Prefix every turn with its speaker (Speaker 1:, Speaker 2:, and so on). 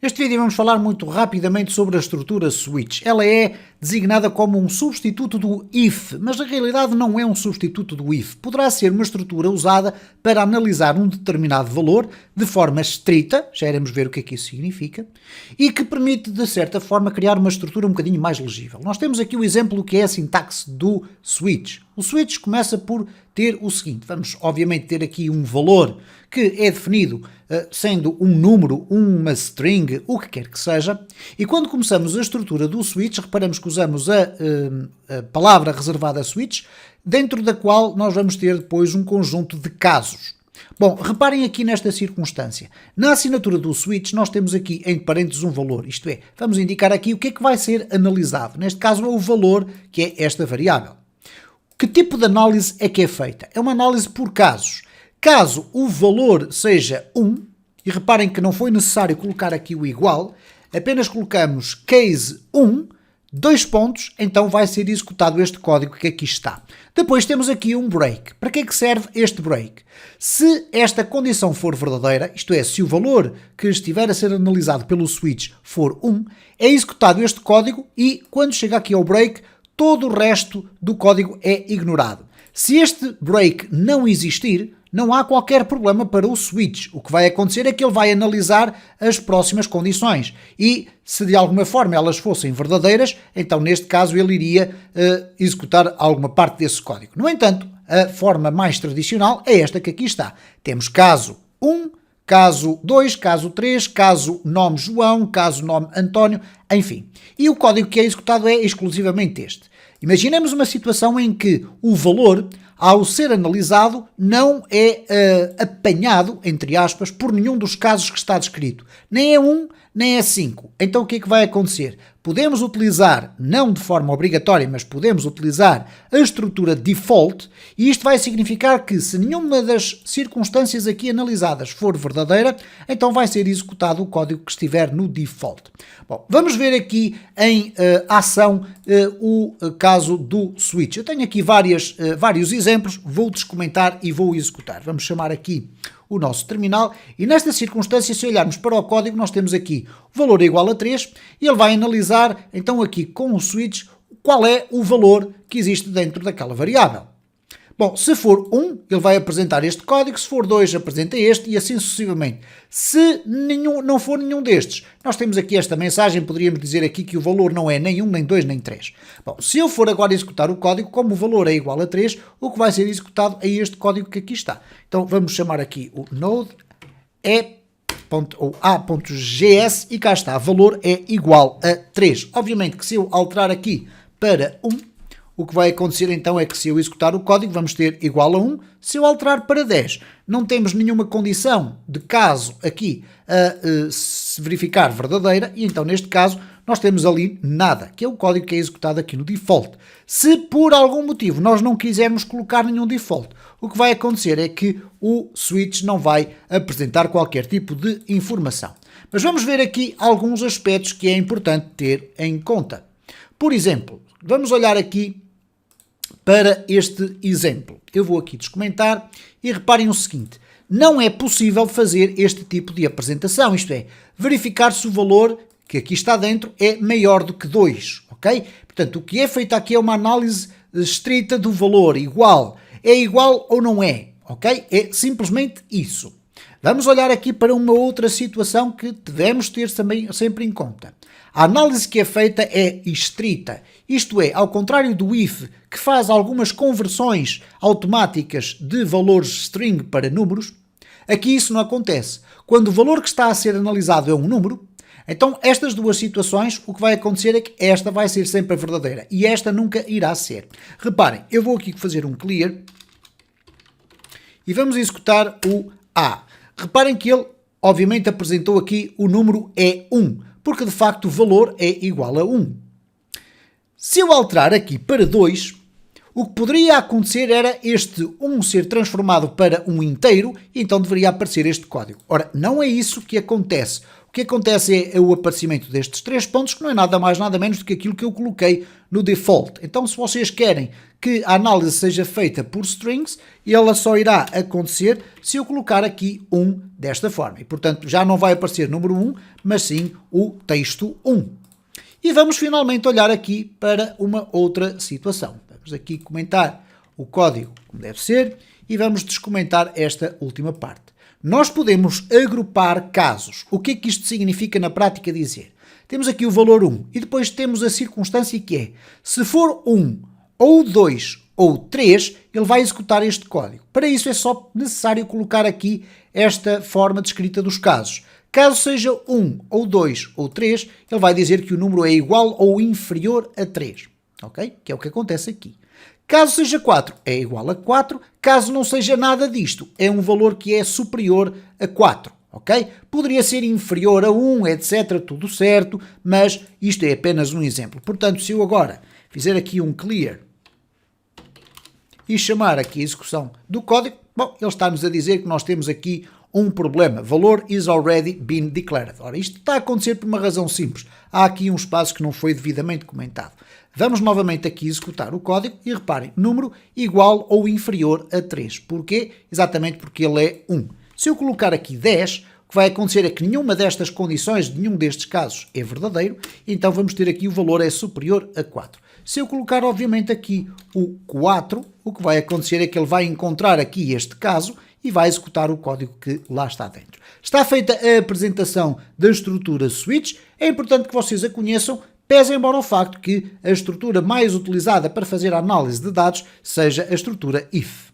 Speaker 1: Neste vídeo vamos falar muito rapidamente sobre a estrutura switch. Ela é designada como um substituto do if, mas na realidade não é um substituto do if. Poderá ser uma estrutura usada para analisar um determinado valor de forma estrita, já iremos ver o que é que isso significa, e que permite de certa forma criar uma estrutura um bocadinho mais legível. Nós temos aqui o exemplo do que é a sintaxe do switch. O switch começa por ter o seguinte, vamos obviamente ter aqui um valor que é definido sendo um número, uma string, o que quer que seja, e quando começamos a estrutura do switch, reparamos que usamos a palavra reservada switch, dentro da qual nós vamos ter depois um conjunto de casos. Bom, reparem aqui nesta circunstância. Na assinatura do switch nós temos aqui em parênteses um valor, isto é, vamos indicar aqui o que é que vai ser analisado. Neste caso é o valor, que é esta variável. Que tipo de análise é que é feita? É uma análise por casos. Caso o valor seja 1, e reparem que não foi necessário colocar aqui o igual, apenas colocamos case 1, 2 pontos, então vai ser executado este código que aqui está. Depois temos aqui um break. Para que é que serve este break? Se esta condição for verdadeira, isto é, se o valor que estiver a ser analisado pelo switch for 1, é executado este código e quando chega aqui ao break, todo o resto do código é ignorado. Se este break não existir, não há qualquer problema para o switch. O que vai acontecer é que ele vai analisar as próximas condições e, se de alguma forma elas fossem verdadeiras, então neste caso ele iria executar alguma parte desse código. No entanto, a forma mais tradicional é esta que aqui está. Temos caso 1, caso 2, caso 3, caso nome João, caso nome António, enfim. E o código que é executado é exclusivamente este. Imaginemos uma situação em que o valor, ao ser analisado, não é apanhado, entre aspas, por nenhum dos casos que está descrito. Nem é 1, nem é 5. Então o que é que vai acontecer? Podemos utilizar, não de forma obrigatória, mas podemos utilizar a estrutura default e isto vai significar que se nenhuma das circunstâncias aqui analisadas for verdadeira, então vai ser executado o código que estiver no default. Bom, vamos ver aqui em ação o caso do switch. Eu tenho aqui vários exemplos, vou descomentar e vou executar. Vamos chamar aqui o nosso terminal e nesta circunstância, se olharmos para o código, nós temos aqui o valor é igual a 3 e ele vai analisar então aqui com o switch qual é o valor que existe dentro daquela variável. Bom, se for 1, ele vai apresentar este código, se for 2, apresenta este e assim sucessivamente. Se não for nenhum destes, nós temos aqui esta mensagem, poderíamos dizer aqui que o valor não é nem 1, nem 2, nem 3. Bom, se eu for agora executar o código, como o valor é igual a 3, o que vai ser executado é este código que aqui está. Então vamos chamar aqui o node a.gs e cá está, valor é igual a 3. Obviamente que se eu alterar aqui para 1, o que vai acontecer então é que se eu executar o código vamos ter igual a 1, se eu alterar para 10 não temos nenhuma condição de caso aqui a se verificar verdadeira e então neste caso nós temos ali nada, que é o código que é executado aqui no default. Se por algum motivo nós não quisermos colocar nenhum default, o que vai acontecer é que o switch não vai apresentar qualquer tipo de informação. Mas vamos ver aqui alguns aspectos que é importante ter em conta. Por exemplo, vamos olhar aqui para este exemplo. Eu vou aqui descomentar e reparem o seguinte, não é possível fazer este tipo de apresentação, isto é, verificar se o valor que aqui está dentro é maior do que 2, ok? Portanto, o que é feito aqui é uma análise estrita do valor igual. É igual ou não é, ok? É simplesmente isso. Vamos olhar aqui para uma outra situação que devemos ter também sempre em conta. A análise que é feita é estrita, isto é, ao contrário do if, que faz algumas conversões automáticas de valores string para números, aqui isso não acontece. Quando o valor que está a ser analisado é um número, então estas duas situações, o que vai acontecer é que esta vai ser sempre a verdadeira e esta nunca irá ser. Reparem, eu vou aqui fazer um clear e vamos executar o A. Reparem que ele, obviamente, apresentou aqui o número é 1, porque de facto o valor é igual a 1. Se eu alterar aqui para 2, o que poderia acontecer era este 1 ser transformado para um inteiro e então deveria aparecer este código. Ora, não é isso que acontece. o que acontece é o aparecimento destes 3 pontos, que não é nada mais nada menos do que aquilo que eu coloquei no default. Então, se vocês querem que a análise seja feita por strings, ela só irá acontecer se eu colocar aqui 1 desta forma. E, portanto, já não vai aparecer número 1, mas sim o texto 1. E vamos finalmente olhar aqui para uma outra situação. Vamos aqui comentar o código como deve ser e vamos descomentar esta última parte. Nós podemos agrupar casos. O que é que isto significa na prática dizer? Temos aqui o valor 1 e depois temos a circunstância que é, se for 1 ou 2 ou 3, ele vai executar este código. Para isso é só necessário colocar aqui esta forma de escrita dos casos. Caso seja 1 ou 2 ou 3, ele vai dizer que o número é igual ou inferior a 3. Ok? Que é o que acontece aqui. Caso seja 4, é igual a 4. Caso não seja nada disto, é um valor que é superior a 4. Ok? Poderia ser inferior a 1, etc. Tudo certo, mas isto é apenas um exemplo. Portanto, se eu agora fizer aqui um clear e chamar aqui a execução do código, bom, ele está-nos a dizer que nós temos aqui um problema. Valor is already been declared. Ora, isto está a acontecer por uma razão simples. Há aqui um espaço que não foi devidamente comentado. Vamos novamente aqui executar o código e reparem, número igual ou inferior a 3. Porquê? Exatamente porque ele é 1. Se eu colocar aqui 10, o que vai acontecer é que nenhuma destas condições, nenhum destes casos é verdadeiro, então vamos ter aqui o valor é superior a 4. Se eu colocar, obviamente, aqui o 4, o que vai acontecer é que ele vai encontrar aqui este caso e vai executar o código que lá está dentro. Está feita a apresentação da estrutura switch. É importante que vocês a conheçam, pese embora o facto que a estrutura mais utilizada para fazer a análise de dados seja a estrutura if.